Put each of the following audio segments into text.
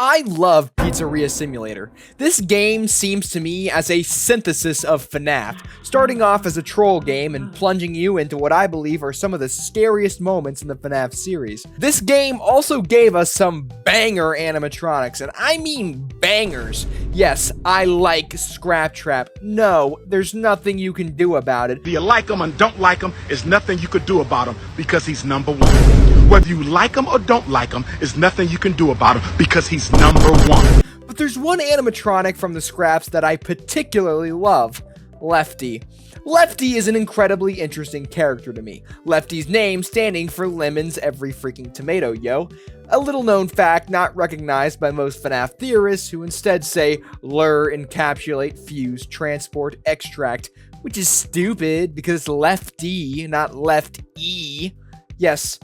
I love Pizzeria Simulator. This game seems to me as a synthesis of FNAF, starting off as a troll game and plunging you into what I believe are some of the scariest moments in the FNAF series. This game also gave us some banger animatronics, and I mean bangers. Yes, I like Scraptrap. No, there's nothing you can do about it. Do you like him and don't like him, there's nothing you could do about him because he's number one. Whether you like him or don't like him, there's nothing you can do about him because he's number one. But there's one animatronic from the scraps that I particularly love, Lefty. Lefty is an incredibly interesting character to me. Lefty's name standing for lemons every freaking tomato, yo. A little known fact not recognized by most FNAF theorists who instead say lure, encapsulate, fuse, transport, extract, which is stupid because it's Lefty, not Left-E. Yes,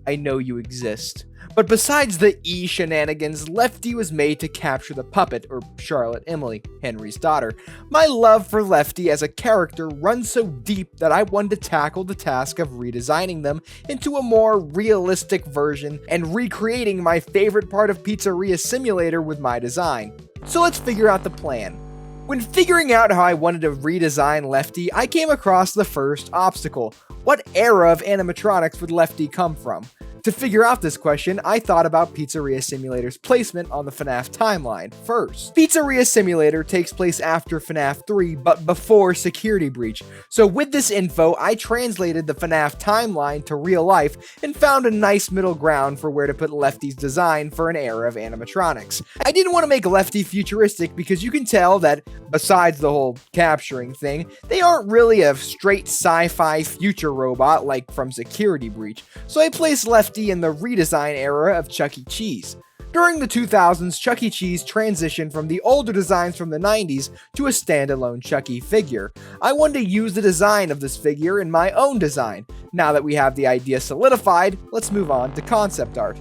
I know you exist. But besides the E shenanigans, Lefty was made to capture the puppet, or Charlotte Emily, Henry's daughter. My love for Lefty as a character runs so deep that I wanted to tackle the task of redesigning them into a more realistic version and recreating my favorite part of Pizzeria Simulator with my design. So let's figure out the plan. When figuring out how I wanted to redesign Lefty, I came across the first obstacle. What era of animatronics would Lefty come from? To figure out this question, I thought about Pizzeria Simulator's placement on the FNAF timeline first. Pizzeria Simulator takes place after FNAF 3, but before Security Breach. So with this info, I translated the FNAF timeline to real life and found a nice middle ground for where to put Lefty's design for an era of animatronics. I didn't want to make Lefty futuristic because you can tell that, besides the whole capturing thing, they aren't really a straight sci-fi future robot like from Security Breach. So I placed Lefty in the redesign era of Chuck E. Cheese. During the 2000s, Chuck E. Cheese transitioned from the older designs from the 90s to a standalone Chuck E. figure. I wanted to use the design of this figure in my own design. Now that we have the idea solidified, let's move on to concept art.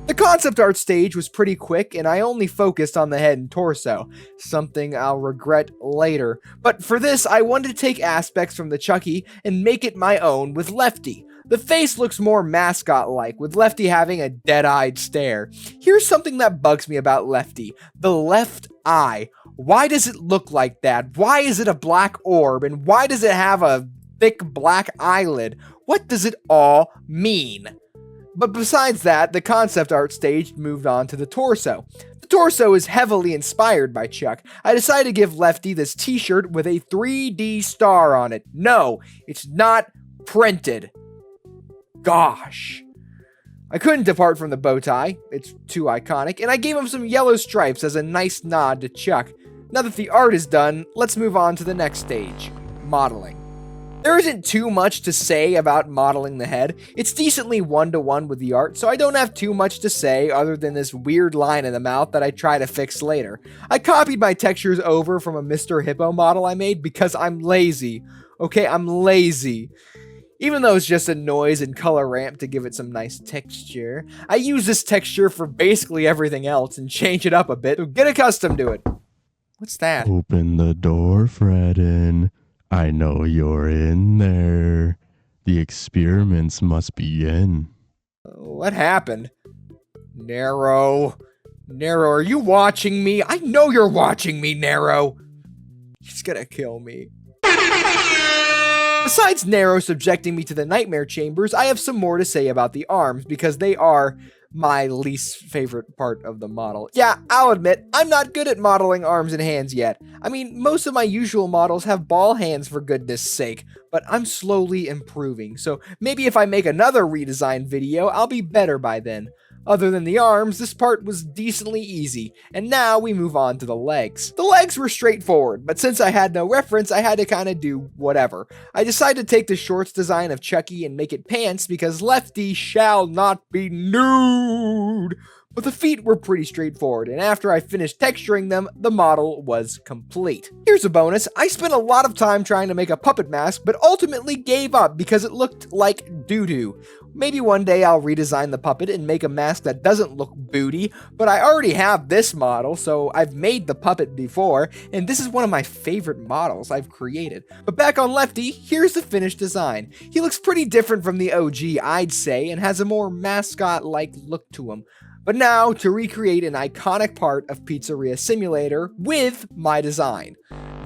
The concept art stage was pretty quick, and I only focused on the head and torso, something I'll regret later. But for this, I wanted to take aspects from the Chucky and make it my own with Lefty. The face looks more mascot-like, with Lefty having a dead-eyed stare. Here's something that bugs me about Lefty: the left eye. Why does it look like that? Why is it a black orb, and why does it have a thick black eyelid? What does it all mean? But besides that, the concept art stage moved on to the torso. The torso is heavily inspired by Chuck. I decided to give Lefty this t-shirt with a 3D star on it. No, it's not printed. Gosh. I couldn't depart from the bow tie. It's too iconic, and I gave him some yellow stripes as a nice nod to Chuck. Now that the art is done, let's move on to the next stage, modeling. There isn't too much to say about modeling the head. It's decently one-to-one with the art, so I don't have too much to say other than this weird line in the mouth that I try to fix later. I copied my textures over from a Mr. Hippo model I made because I'm lazy. Okay, I'm lazy. Even though it's just a noise and color ramp to give it some nice texture, I use this texture for basically everything else and change it up a bit, so get accustomed to it. What's that? Open the door, FREDD'N. I know you're in there. The experiments must begin. What happened? Nero, are you watching me? I know you're watching me, Nero. He's gonna kill me. Besides Nero subjecting me to the nightmare chambers, I have some more to say about the arms because they are my least favorite part of the model. Yeah, I'll admit, I'm not good at modeling arms and hands yet. I mean, most of my usual models have ball hands for goodness sake, but I'm slowly improving, so maybe if I make another redesign video, I'll be better by then. Other than the arms, this part was decently easy, and now we move on to the legs. The legs were straightforward, but since I had no reference, I had to kinda do whatever. I decided to take the shorts design of Chucky and make it pants because Lefty shall not be nude. But the feet were pretty straightforward, and after I finished texturing them, the model was complete. Here's a bonus: I spent a lot of time trying to make a puppet mask, but ultimately gave up because it looked like doo-doo. Maybe one day I'll redesign the puppet and make a mask that doesn't look booty, but I already have this model, so I've made the puppet before, and this is one of my favorite models I've created. But back on Lefty, here's the finished design. He looks pretty different from the OG, I'd say, and has a more mascot-like look to him. But now to recreate an iconic part of Pizzeria Simulator with my design,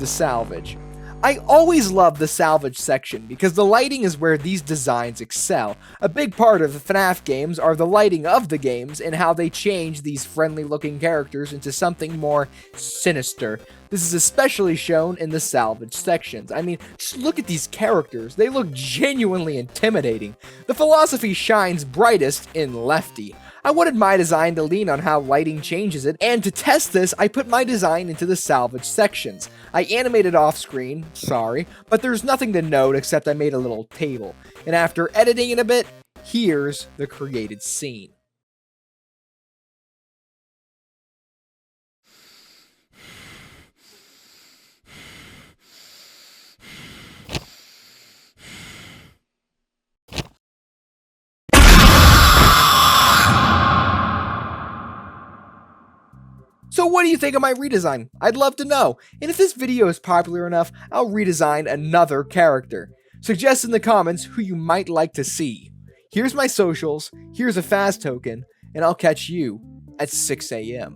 the salvage. I always love the salvage section because the lighting is where these designs excel. A big part of the FNAF games are the lighting of the games and how they change these friendly looking characters into something more sinister. This is especially shown in the salvage sections. I mean, just look at these characters. They look genuinely intimidating. The philosophy shines brightest in Lefty. I wanted my design to lean on how lighting changes it, and to test this, I put my design into the salvage sections. I animated off screen, sorry, but there's nothing to note except I made a little table. And after editing it a bit, here's the created scene. So what do you think of my redesign? I'd love to know. And if this video is popular enough, I'll redesign another character. Suggest in the comments who you might like to see. Here's my socials, here's a fast token, and I'll catch you at 6 a.m.